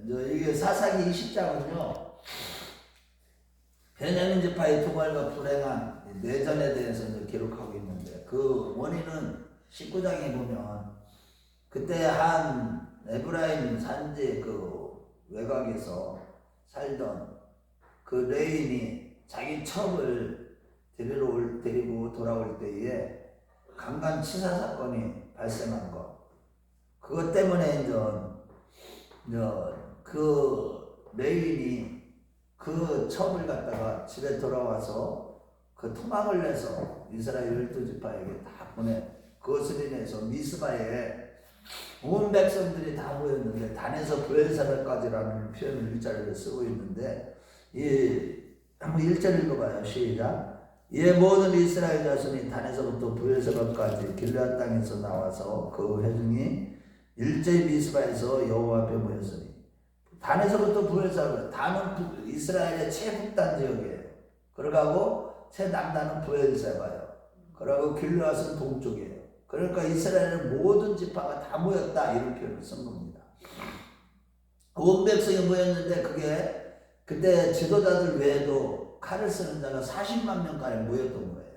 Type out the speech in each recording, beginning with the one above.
이게 사사기 20장은요, 베냐민 지파의 두말과 불행한 내전에 대해서 이제 기록하고 있는데, 그 원인은 19장에 보면 그때 한 에브라임 산지 그 외곽에서 살던 그 레인이 자기 첩을 데리고 돌아올 때에 강간 치사 사건이 발생한 것. 그것 때문에 이제 그 레인이 그 첩을 갖다가 집에 돌아와서 그 토막을 내서 이스라엘 12지파에게 다 보내. 그것을 인해서 미스바에 온 백성들이 다 모였는데, 단에서 브엘사벨까지라는 표현을 일자리로 쓰고 있는데, 한번 1절 읽어봐요. 시작. 이에 모든 이스라엘 자손이 단에서부터 브엘사벨까지 길르앗 땅에서 나와서 그 회중이 일제히 미스바에서 여호와 앞에 모였으니, 단에서부터 브엘사벨, 단은 이스라엘의 최북단 지역이에요. 그러고 최남단은 브엘사바예요. 그러고 길르앗은 동쪽이에요. 그러니까 이스라엘의 모든 지파가 다 모였다, 이런 표현을 쓴 겁니다. 온 백성이 모였는데, 그게 그때 지도자들 외에도 칼을 쓰는 자가 40만 명까지 모였던 거예요.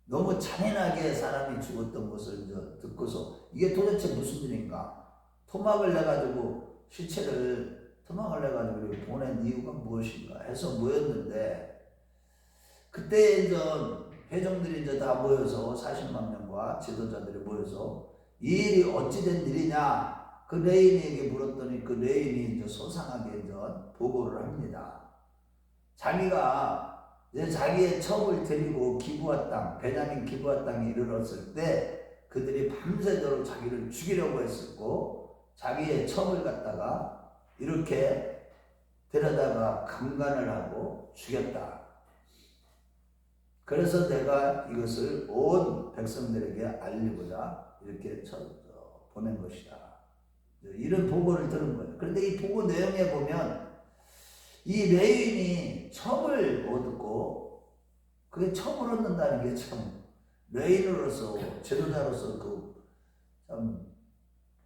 너무 잔인하게 사람이 죽었던 것을 듣고서 이게 도대체 무슨 일인가? 토막을 내가지고 시체를 토막을 내가지고 보낸 이유가 무엇인가 해서 모였는데, 그때 이제 회중들이 이제 다 모여서 40만 명과 지도자들이 모여서 이 일이 어찌된 일이냐, 그 레인에게 물었더니 그 레인이 이제 소상하게 이제 보고를 합니다. 자기가 이제 자기의 첩을 데리고 기브아 땅, 베냐민 기브아 땅에 이르렀을 때 그들이 밤새도록 자기를 죽이려고 했었고, 자기의 첩을 갖다가 이렇게 데려다가 강간을 하고 죽였다. 그래서 내가 이것을 온 백성들에게 알리고자 이렇게 보낸 것이다. 이런 보고를 들은 거예요. 그런데 이 보고 내용에 보면 이 레인이 첩을 얻고, 그게 첩을 얻는다는 게 참 레인으로서, 제도자로서 참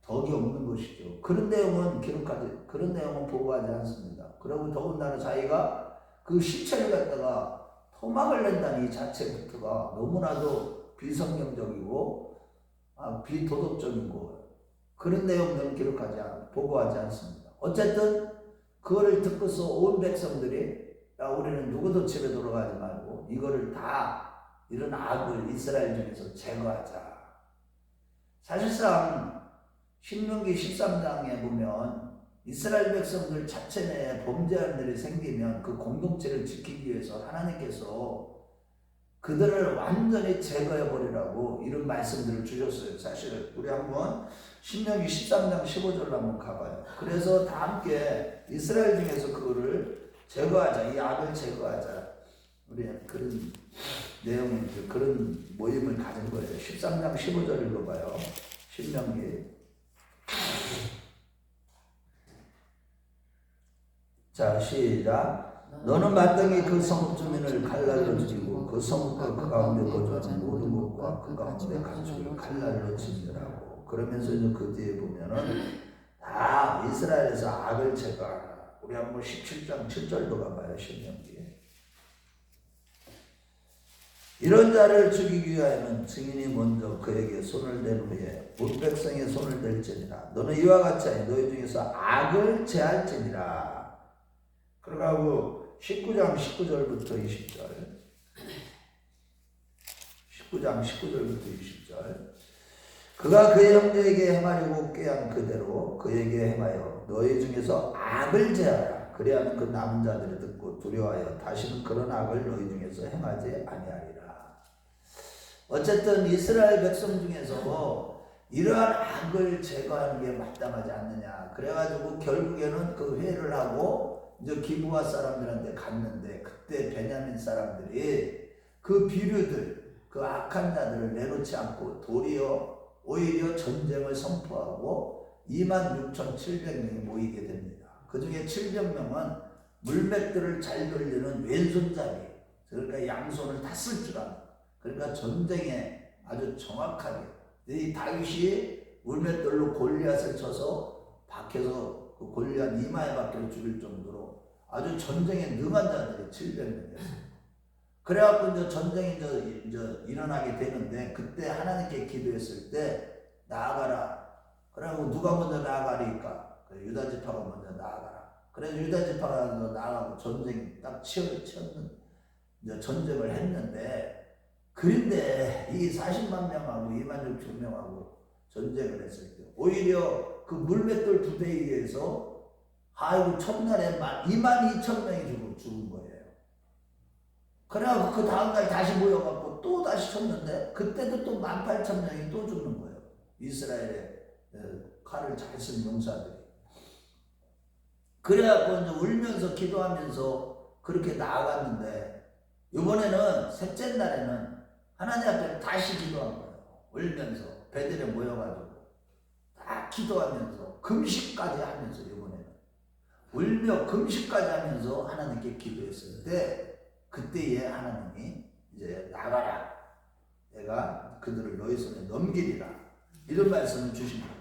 덕이 없는 것이죠. 그런 내용은 그런 내용은 보고하지 않습니다. 그리고 더군다나 자기가 그 시체를 갖다가 토막을 낸다는 이 자체부터가 너무나도 비성경적이고 비도덕적인 거예요. 그런 내용들은 보고하지 않습니다. 어쨌든 그거를 듣고서 온 백성들이, 야, 우리는 누구도 집에 돌아가지 말고 이거를 다, 이런 악을 이스라엘 중에서 제거하자. 사실상 신명기 13장에 보면 이스라엘 백성들 자체 내에 범죄하는 일이 생기면 그 공동체를 지키기 위해서 하나님께서 그들을 완전히 제거해버리라고 이런 말씀들을 주셨어요. 사실 우리 한번 신명기 13장 15절로 한번 가봐요. 그래서 다 함께 이스라엘 중에서 그거를 제거하자, 이 악을 제거하자, 우리 그런 내용이, 그런 모임을 가진 거예요. 13장 15절 읽어봐요. 신명기. 자, 시작. 너는 마땅히 그 성읍 주민을 칼날로 죽이고 그 성읍과 그 가운데 거주하는 모든 것과 그 가운데 가축을 칼날로 죽이라고. 그러면서 이제 그 뒤에 보면은 다 이스라엘에서 악을 제거하라. 우리 한번 17장 7절도 가봐요. 신명기. 이런 자를 죽이기 위하여는 증인이 먼저 그에게 손을 댄 후에 온 백성의 손을 댈지니라. 너는 이와 같이 하여 너희 중에서 악을 제할지니라. 그러고 19장 19절부터 20절, 19장 19절부터 20절. 그가 그의 형제에게 행하려고 꾀한 그대로 그에게 행하여 너희 중에서 악을 제하라. 그리하면 그 남은 자들이 듣고 두려워하여 다시는 그런 악을 너희 중에서 행하지 아니하리라. 어쨌든 이스라엘 백성 중에서 이러한 악을 제거하는 게 마땅하지 않느냐. 그래가지고 결국에는 그 회의를 하고 이제 기브아 사람들한테 갔는데, 그때 베냐민 사람들이 그 비류들, 그 악한 자들을 내놓지 않고 오히려 전쟁을 선포하고 26,700명이 모이게 됩니다. 그 중에 700명은 물맥들을 잘 돌리는 왼손잡이, 그러니까 양손을 다 쓸 줄 아는, 그러니까 전쟁에 아주 정확하게, 이 다윗이 물맷돌로 골리앗을 쳐서 박혀서 그 골리앗 이마에 박혀 죽일 정도로 아주 전쟁에 능한 자들이 700명이었어요. 그래갖고 이제 전쟁이 이제 일어나게 되는데 그때 하나님께 기도했을 때 나아가라. 그래갖고 누가 먼저 나아가리까? 유다 지파가 먼저 나아가라. 그래서 유다 지파가 먼저 나아가고 전쟁이 딱 치었는 이제 전쟁을 했는데 그런데 이 40만 명하고 2만 6천 명하고 전쟁을 했을 때 오히려 그 물맷돌 부대에 의해서 아이고 첫날에 2만 2천 명이 죽은 거예요. 그래갖고 그 다음날 다시 모여갖고 또 다시 쳤는데 그때도 또 18,000명이 또 죽는 거예요. 이스라엘의 칼을 잘 쓴 용사들이. 그래갖고 이제 울면서 기도하면서 그렇게 나아갔는데 이번에는 셋째 날에는 하나님 앞에 다시 기도한 거예요. 울면서 베들에 모여가지고 다 기도하면서 금식까지 하면서 이번에는 울며 금식까지 하면서 하나님께 기도했을 때 그때에 하나님이 이제 나가라. 내가 그들을 너희 손에 넘기리라. 이런 말씀을 주십니다.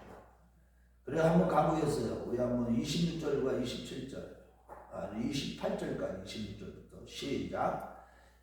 그래 한번 가보겠어요. 우리 한번 26절과 27절, 28절까지 26절부터 시작.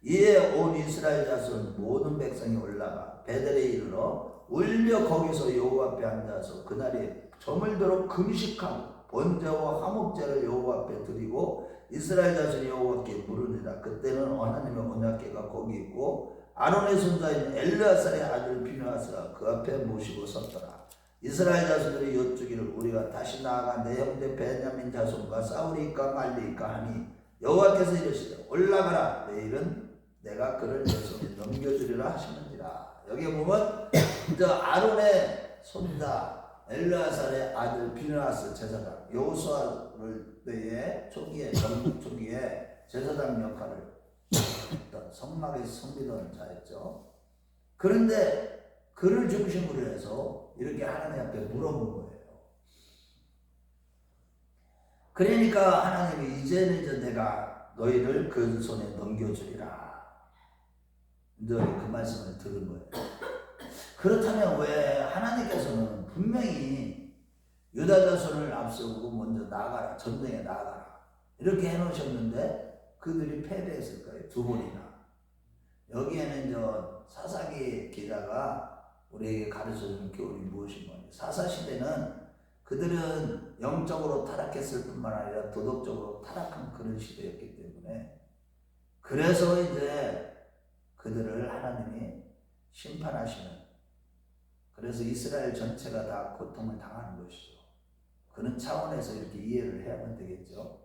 이에 온 이스라엘 자손 모든 백성이 올라가 베델에 이르러 울며 거기서 여호와 앞에 앉아서 그날에 저물도록 금식하고 번제와 화목제를 여호와 앞에 드리고 이스라엘 자손이 여호와께 물으니라. 그때는 하나님의 언약궤가 거기 있고 아론의 손자인 엘르아살의 아들 비느하스가 그 앞에 모시고 섰더라. 이스라엘 자손들이 여쭈기를 우리가 다시 나아가 내 형제 베냐민 자손과 싸우리까 말리까 하니 여호와께서 이르시되 올라가라. 내일은 내가 그를 내 손에 넘겨주리라 하시는지라. 여기 보면 이제 아론의 손자 엘르아살의 아들 비느하스 제사장 여호수아를 때에 초기에 전국 초기에 제사장 역할을 했던 성막에 섬기던 자였죠. 그런데 그를 중심으로 해서 이렇게 하나님 앞에 물어본 거예요. 그러니까 하나님이 이제는 내가 너희를 그 손에 넘겨주리라. 이제 그 말씀을 들은 거예요. 그렇다면 왜 하나님께서는 분명히 유다 자손을 앞세우고 먼저 나가라, 전쟁에 나가라 이렇게 해놓으셨는데 그들이 패배했을까요? 두 번이나. 여기에는 사사기 기자가 우리에게 가르쳐주는 교훈이 무엇인가? 사사시대는 그들은 영적으로 타락했을 뿐만 아니라 도덕적으로 타락한 그런 시대였기 때문에 그래서 이제 그들을 하나님이 심판하시는, 그래서 이스라엘 전체가 다 고통을 당하는 것이죠. 그런 차원에서 이렇게 이해를 해야만 되겠죠.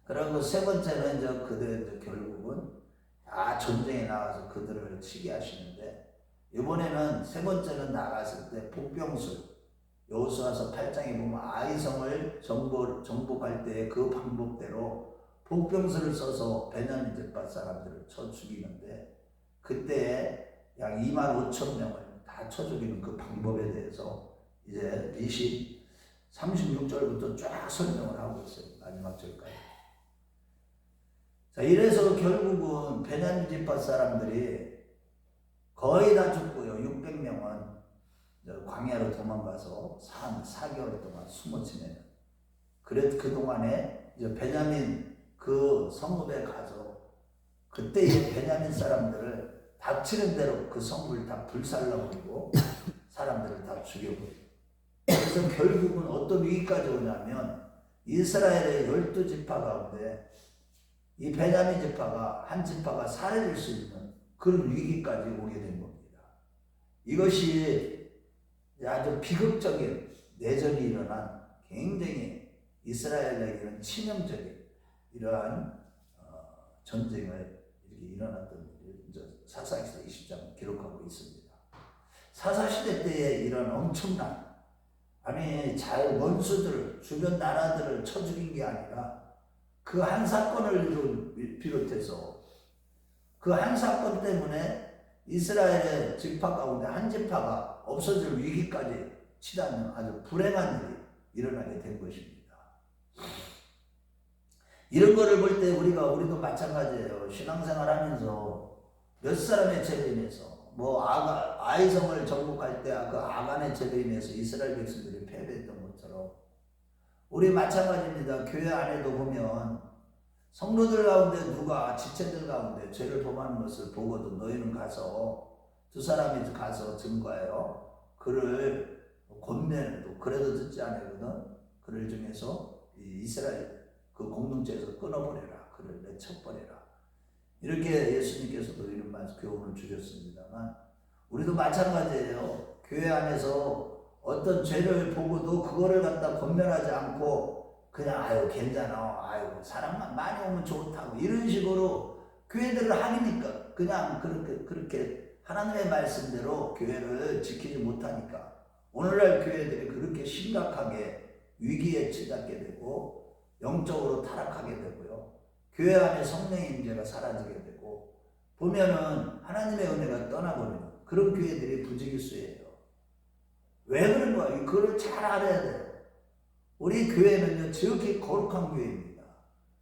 그리고 세 번째는 그들 결국은 다 전쟁에 나가서 그들을 치게 하시는데 이번에는 세 번째는 나갔을 때 복병술, 여호수아서 8장에 보면 아이성을 정복할 때 그 방법대로 복병술을 써서 베냐민 족속 사람들을 쳐 죽이는데 그때 약 2만 5천 명을 다 쳐 죽이는 그 방법에 대해서 이제 36절부터 쫙 설명을 하고 있어요. 마지막 절까지. 자, 이래서 결국은 베냐민 지파 사람들이 거의 다 죽고요. 600명은 광야로 도망가서 4개월 동안 숨어 지내는. 그래도 그동안에 이제 베냐민 그 성읍에 가서 그때의 베냐민 사람들을 닥치는 대로 그 성읍을 다 불살라버리고 사람들을 다 죽여버리고. 그래서 결국은 어떤 위기까지 오냐면 이스라엘의 12지파 가운데 이 베냐민 지파가 한 지파가 사라질 수 있는 그런 위기까지 오게 된 겁니다. 이것이 아주 비극적인 내전이 일어난 굉장히 이스라엘에게는 치명적인 이러한 전쟁을 이렇게 일어났던 일을 사사기서 20장 기록하고 있습니다. 사사시대 때에 이런 엄청난 원수들, 주변 나라들을 쳐 죽인 게 아니라 그 한 사건을 비롯해서 그 한 사건 때문에 이스라엘의 지파 가운데 한 지파가 없어질 위기까지 치닫는 아주 불행한 일이 일어나게 된 것입니다. 이런 거를 볼 때 우리도 마찬가지예요. 신앙생활 하면서 몇 사람의 죄로 인해서 아이성을 정복할 때 그 아간의 죄로 인해서 이스라엘 백성들이 패배했던 것처럼 우리 마찬가지입니다. 교회 안에도 보면 성도들 가운데 누가 지체들 가운데 죄를 범하는 것을 보고도 너희는 가서 두 사람이 가서 증거하여 그를 권면해도 그래도 듣지 않으거든 그를 중에서 이스라엘 그 공동체에서 끊어버려라. 그를 내쳐버려라. 이렇게 예수님께서도 이런 교훈을 주셨습니다만 우리도 마찬가지예요. 교회 안에서 어떤 죄를 보고도 그거를 갖다 권면하지 않고 그냥 아유 괜찮아 아유 사람만 많이 오면 좋다고 이런 식으로 교회들을 하니까 그냥 그렇게 하나님의 말씀대로 교회를 지키지 못하니까 오늘날 교회들이 그렇게 심각하게 위기에 치닫게 되고 영적으로 타락하게 되고요. 교회 안에 성령의 임재가 사라지게 되고 보면은 하나님의 은혜가 떠나버리는 그런 교회들이 부지기수예요. 왜 그런 거야? 그걸 잘 알아야 돼요. 우리 교회는요 지극히 거룩한 교회입니다.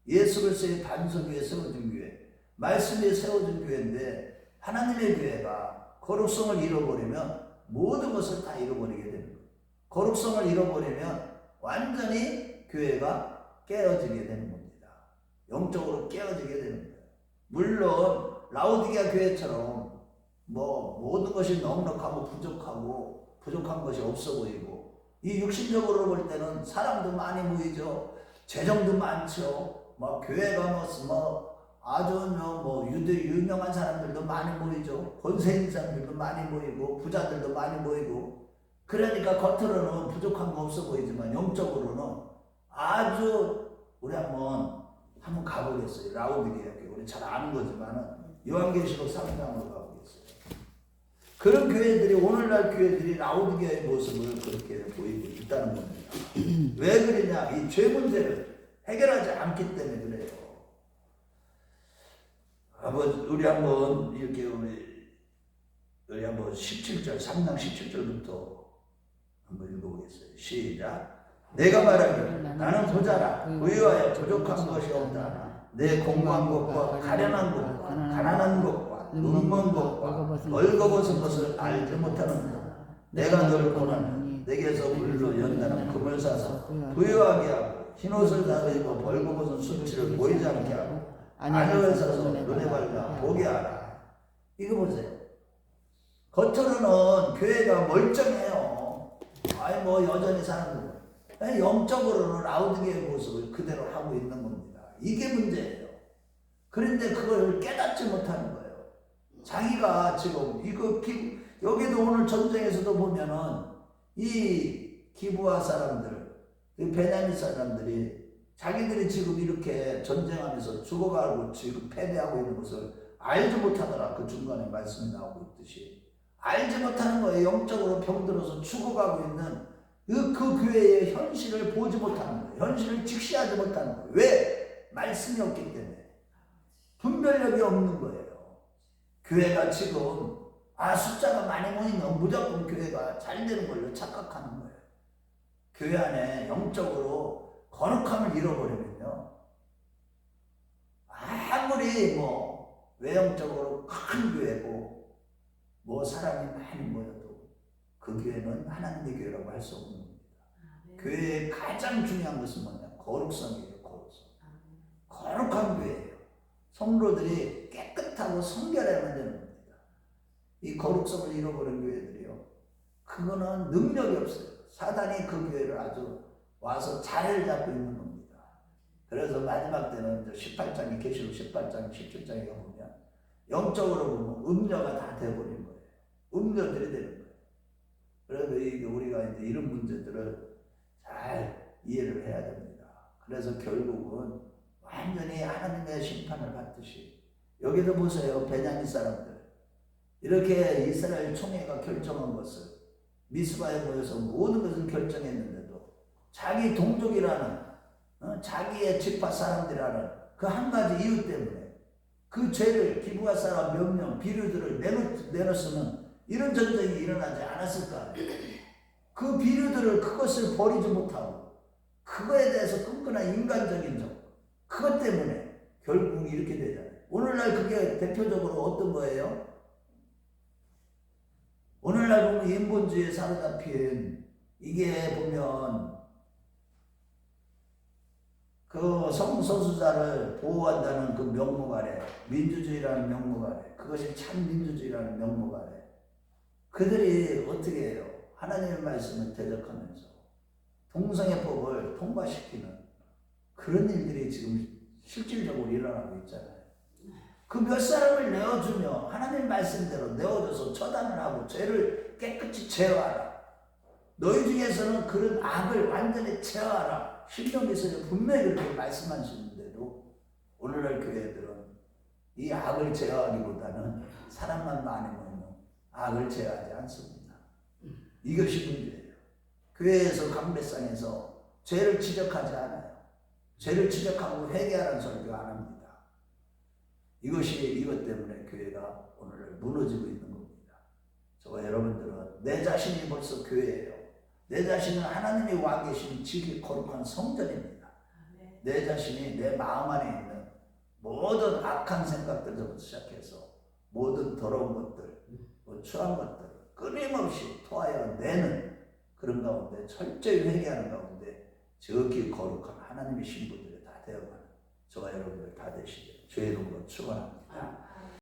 예수 그리스도의 반석 위에 세워진 교회, 말씀 위에 세워진 교회인데 하나님의 교회가 거룩성을 잃어버리면 모든 것을 다 잃어버리게 되는 거예요. 거룩성을 잃어버리면 완전히 교회가 깨어지게 되는 겁니다. 영적으로 깨어지게 되는 거예요. 물론 라오디게아 교회처럼 모든 것이 넉넉하고 부족한 것이 없어 보이고 이 육신적으로 볼 때는 사람도 많이 모이죠. 재정도 많죠. 교회가 아주 유명한 사람들도 많이 모이죠. 권세 있는 사람들도 많이 모이고 부자들도 많이 모이고 그러니까 겉으로는 부족한 거 없어 보이지만 영적으로는 아주 우리 한번 가보겠어요. 라오디게아 교회 우리 잘 아는 거지만 요한계시록 3장으로 가보겠어요. 그런 교회들이 오늘날 교회들이 라오디게아의 모습을 그렇게 보이고 있다는 겁니다. 왜 그러냐? 이 죄 문제를 해결하지 않기 때문에 그래요. 우리 한번 이렇게 우리 한번 17절 3장 17절부터 한번 읽어보겠어요. 시작. 내가 말하기를 나는 부자라 의하여 부족한 것이 없다. 내 공부한 것과 가련한 것과 가난한 것과 눈먼 것과 벌거벗은 것을 알지 못하는다. 내가 너를 권하노니 내게서 물로 연단한 금을 사서 부유하게 하고 흰옷을 다 입고 벌거벗은 수치를 보이지 않게 하고 안약을 사서 눈에 발라 보게 하라. 이거 보세요. 겉으로는 교회가 멀쩡해요. 여전히 사람들 영적으로는 라오디게아의 모습을 그대로 하고 있는 겁니다. 이게 문제예요. 그런데 그걸 깨닫지 못하는 거예요. 자기가 지금 여기도 오늘 전쟁에서도 보면은 이 기브아 사람들, 베냐민 사람들이 자기들이 지금 이렇게 전쟁하면서 죽어가고 지금 패배하고 있는 것을 알지 못하더라. 그 중간에 말씀이 나오고 있듯이 알지 못하는 거예요. 영적으로 병들어서 죽어가고 있는 그 교회의 현실을 보지 못하는 거예요. 현실을 직시하지 못하는 거예요. 왜? 말씀이 없기 때문에. 분별력이 없는 거예요. 교회가 지금 숫자가 많이 모이면 무조건 교회가 잘 되는 걸로 착각하는 거예요. 교회 안에 영적으로 거룩함을 잃어버리면요 아무리 외형적으로 큰 교회고 사람이 많이 모여도 그 교회는 하나님의 교회라고 할 수 없는 겁니다. 교회의 가장 중요한 것은 뭐냐? 거룩성이에요. 거룩한 교회예요. 성도들이 깨끗하고 성결해야만 되는 겁니다. 이 거룩성을 잃어버린 교회들이요 그거는 능력이 없어요. 사단이 그 교회를 아주 와서 자리를 잡고 있는 겁니다. 그래서 마지막 때는 18장이 계시록 18장 17장에 보면 영적으로 보면 음녀가 다 되어버린 거예요. 음녀들이 되는 거예요. 그래서 우리가 이제 이런 문제들을 잘 이해를 해야 됩니다. 그래서 결국은 완전히 하나님의 심판을 받듯이 여기도 보세요. 베냐민 사람들 이렇게 이스라엘 총회가 결정한 것을 미스바에 모여서 모든 것을 결정했는데도 자기 동족이라는 자기의 지파 사람들이라는 그 한 가지 이유 때문에 그 죄를 기브아 사람 몇 명 비류들을 내놓으면 이런 전쟁이 일어나지 않았을까? 그 비류들을 그것을 버리지 못하고 그거에 대해서 끈끈한 인간적인 적 그것 때문에 결국 이렇게 되잖아요. 오늘날 그게 대표적으로 어떤 거예요? 오늘날 보면 인본주의에 사로잡힌 이게 보면 그 성소수자를 보호한다는 그 명목 아래, 민주주의라는 명목 아래, 그것이 참 민주주의라는 명목 아래 그들이 어떻게 해요? 하나님의 말씀을 대적하면서 동성애법을 통과시키는 그런 일들이 지금 실질적으로 일어나고 있잖아요. 그 몇 사람을 내어주며 하나님 말씀대로 내어줘서 처단을 하고 죄를 깨끗이 제어하라. 너희 중에서는 그런 악을 완전히 제어하라. 신명기서에 분명히 그렇게 말씀하시는데도 오늘날 교회들은 이 악을 제어하기보다는 사람만 많이 모이면 악을 제어하지 않습니다. 이것이 문제예요. 교회에서 강배상에서 죄를 지적하지 않아요. 죄를 지적하고 회개하라는 설교 안 합니다. 이것 때문에 교회가 오늘 무너지고 있는 겁니다. 저와 여러분들은 내 자신이 벌써 교회예요. 내 자신은 하나님이 와 계신 지기 거룩한 성전입니다. 내 자신이 내 마음 안에 있는 모든 악한 생각들부터 시작해서 모든 더러운 것들, 추한 것들 끊임없이 토하여 내는 그런 가운데 철저히 회개하는 가운데 저기 거룩한 하나님의 신부들이 다 되어가는 저와 여러분들 다 되시길 주의 이름으로 축원합니다.